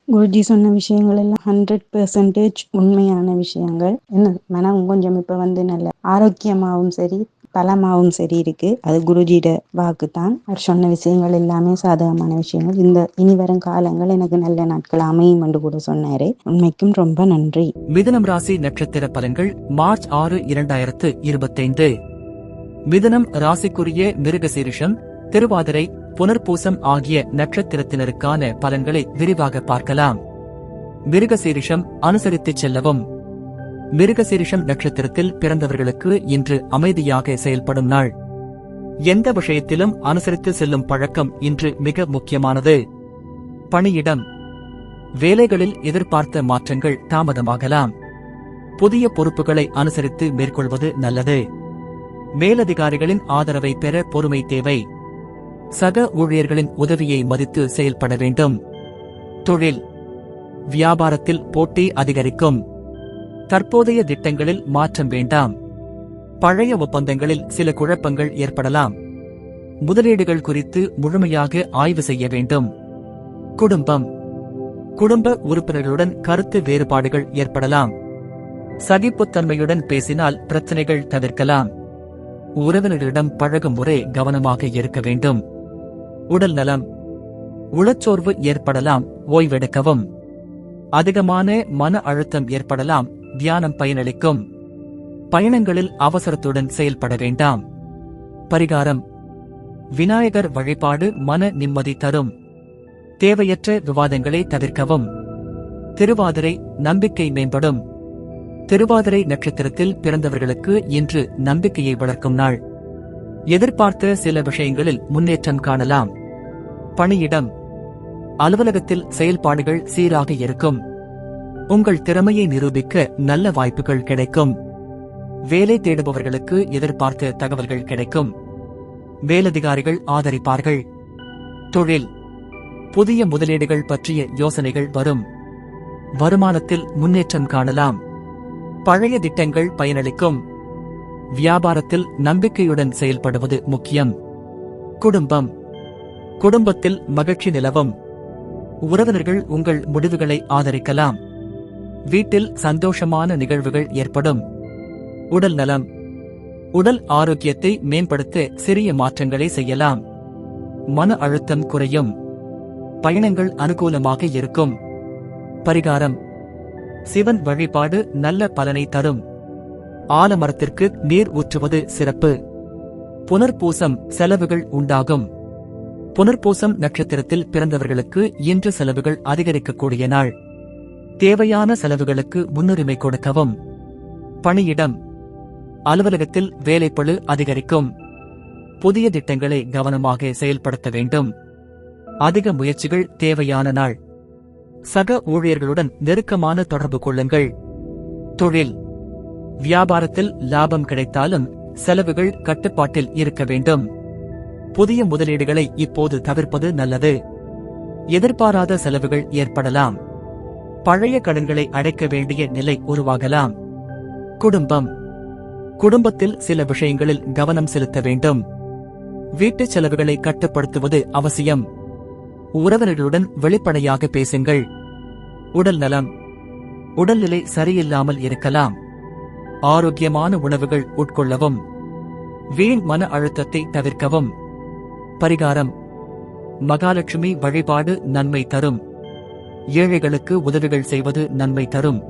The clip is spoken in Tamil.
குருஜி சொன்ன விஷயங்கள் எல்லாம் 100% உண்மையான விஷயங்கள். என்ன மனம் கொஞ்சம் இப்ப நல்ல ஆரோக்கியமாவும் சரி பலமாவும் சரி இருக்கு. அது குருஜியோட வாக்கு தான். அவர் சொன்ன விஷயங்கள் எல்லாமே சாதகமான விஷயங்கள். இந்த இனி வரும் காலங்கள் எனக்கு நல்ல நாட்கள் அமையும் என்று கூட சொன்னாரு. உண்மைக்கும் ரொம்ப நன்றி. மிதுனம் ராசி நட்சத்திர பலன்கள் மார்ச் 6, 2025. மிதுனம் ராசிக்குரிய மிருகசீரிஷம், திருவாதிரை, புனர்பூசம் ஆகிய நட்சத்திரத்தினருக்கான பலன்களை விரிவாக பார்க்கலாம். மிருகசீரிஷம் அனுசரித்துச் செல்லவும். மிருகசீரிஷம் நட்சத்திரத்தில் பிறந்தவர்களுக்கு இன்று அமைதியாக செயல்படும் நாள். எந்த விஷயத்திலும் அனுசரித்து செல்லும் பழக்கம் இன்று மிக முக்கியமானது. பணியிடம், வேலைகளில் எதிர்பார்த்த மாற்றங்கள் தாமதமாகலாம். புதிய பொறுப்புகளை அனுசரித்து மேற்கொள்வது நல்லது. மேலதிகாரிகளின் ஆதரவை பெற பொறுமை தேவை. சக ஊழியர்களின் உதவியை மதித்து செயல்பட வேண்டும். தொழில், வியாபாரத்தில் போட்டி அதிகரிக்கும். தற்போதைய திட்டங்களில் மாற்றம் வேண்டாம். பழைய ஒப்பந்தங்களில் சில குழப்பங்கள் ஏற்படலாம். முதலீடுகள் குறித்து முழுமையாக ஆய்வு செய்ய வேண்டும். குடும்பம், குடும்ப உறுப்பினர்களுடன் கருத்து வேறுபாடுகள் ஏற்படலாம். சகிப்புத்தன்மையுடன் பேசினால் பிரச்சனைகள் தவிர்க்கலாம். உறவினர்களிடம் பழகும் முறை கவனமாக இருக்க வேண்டும். உடல் நலம், உளச்சோர்வு ஏற்படலாம், ஓய்வெடுக்கவும். அதிகமான மன அழுத்தம் ஏற்படலாம், தியானம் பயனளிக்கும். பயணங்களில் அவசரத்துடன் செயல்பட வேண்டாம். பரிகாரம், விநாயகர் வழிபாடு மன நிம்மதி தரும். தேவையற்ற விவாதங்களை தவிர்க்கவும். திருவாதிரை, நம்பிக்கை மேம்படும். திருவாதிரை நட்சத்திரத்தில் பிறந்தவர்களுக்கு இன்று நம்பிக்கையை வளர்க்கும் நாள். எதிர்பார்த்த சில விஷயங்களில் முன்னேற்றம் காணலாம். பணியிடம், அலுவலகத்தில் செயல்பாடுகள் சீராக இருக்கும். உங்கள் திறமையை நிரூபிக்க நல்ல வாய்ப்புகள் கிடைக்கும். வேலை தேடுபவர்களுக்கு எதிர்பார்த்த தகவல்கள் கிடைக்கும். மேலதிகாரிகள் ஆதரிப்பார்கள். தொழில், புதிய முதலீடுகள் பற்றிய யோசனைகள் வரும். வருமானத்தில் முன்னேற்றம் காணலாம். பழைய திட்டங்கள் பயனளிக்கும். வியாபாரத்தில் நம்பிக்கையுடன் செயல்படுவது முக்கியம். குடும்பம், குடும்பத்தில் மகிழ்ச்சி நிலவும். உறவினர்கள் உங்கள் முடிவுகளை ஆதரிக்கலாம். வீட்டில் சந்தோஷமான நிகழ்வுகள் ஏற்படும். உடல் நலம், உடல் ஆரோக்கியத்தை மேம்படுத்த சிறிய மாற்றங்களை செய்யலாம். மன அழுத்தம் குறையும். பயணங்கள் அனுகூலமாக இருக்கும். பரிகாரம், சிவன் வழிபாடு நல்ல பலனை தரும். ஆலமரத்திற்கு நீர் ஊற்றுவது சிறப்பு. புனர்பூசம், செலவுகள் உண்டாகும். புனர்பூசம் நட்சத்திரத்தில் பிறந்தவர்களுக்கு இன்று செலவுகள் அதிகரிக்கக்கூடிய நாள். தேவையான செலவுகளுக்கு முன்னுரிமை கொடுக்கவும். பணியிடம், அலுவலகத்தில் வேலைப்பளு அதிகரிக்கும். புதிய திட்டங்களை கவனமாக செயல்படுத்த வேண்டும். அதிக முயற்சிகள் தேவையான நாள். சக ஊழியர்களுடன் நெருக்கமான தொடர்பு கொள்ளுங்கள். தொழில், வியாபாரத்தில் லாபம் கிடைத்தாலும் செலவுகள் கட்டுப்பாட்டில் இருக்க வேண்டும். புதிய முதலீடுகளை இப்போது தவிர்ப்பது நல்லது. எதிர்பாராத செலவுகள் ஏற்படலாம். பழைய கடன்களை அடைக்க வேண்டிய நிலை உருவாகலாம். குடும்பம், குடும்பத்தில் சில விஷயங்களில் கவனம் செலுத்த வேண்டும். வீட்டுச் செலவுகளை கட்டுப்படுத்துவது அவசியம். உறவினர்களுடன் வெளிப்படையாக பேசுங்கள். உடல் நலம், உடல்நிலை சரியில்லாமல் இருக்கலாம். ஆரோக்கியமான உணவுகள் உட்கொள்ளவும். வீண் மன அழுத்தத்தை தவிர்க்கவும். பரிகாரம், மகாலட்சுமி வழிபாடு நன்மை தரும். ஏழைகளுக்கு உதவிகள் செய்வது நன்மை தரும்.